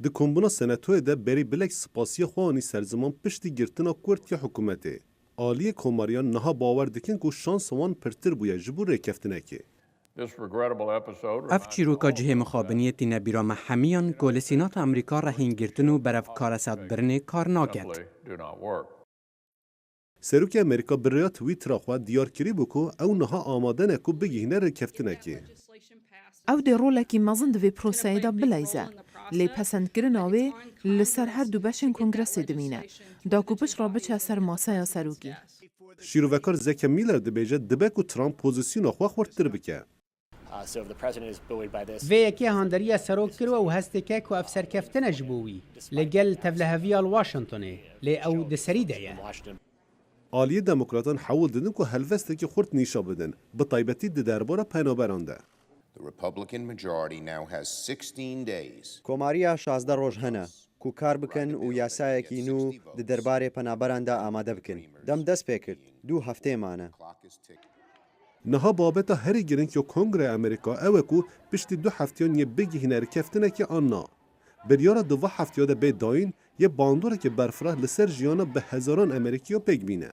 Di kombina senatoyê de berî bilek spasiya xwe serziman piştî girtina Kurd ya hikûmetê. Aliyê Komariyan niha bawer dikin ku şansa wan pirtir bûye ji bo rêkeftinekê. اف چیروکا جهه مخابنیتی نبیرا محمیان گل سینات امریکا را هنگیرتن و برف کارسات برنه کار ناکد. Serokê Amerîka bi rêya Twitter'a xwe diyar kirî bû ku ew niha amade ne ku bigihîne rêkeftinekê. Ew dê rolekî mezin di vê proseyê de bileyze. Lê pesendkirina wê li ser her du beşên Kongresê dimîne. Da ku pişt re biçe ser masaya serokî. Şîrovekar Zeke Miller dibêje dibe ku Trump pozisyona xwe xurttir bike. vê yekê handeriya serok kir û hesteke ku ev serkeftin ji bo wî li gel tevleheviya Washingtonê lê ew di serî de ye. Aliyê Demokratan hewil didin ku helvestekî xurt nîşa bidin, bi taybetî di derbara penaberan de. The Republican majority now has 16 days. کۆماریە 16 ڕۆژ هەنە کو کار بکەن و یاسایەکی نو di دەربارەی پەنابەراندا ئامادە بکەن. دەم دەست پێ کرد. 2 هەفتەیەمانە. Niha babeta herî giring yo Kongreya Amerîka ew e ku piştî 2 hefteyan yê bigihîne rêkeftinekê an na. Biryara di va hefteya de bê dayîn yê bandoreke berfireh li ser jiyana bi hezaran Amerîkîyo pêk bîne.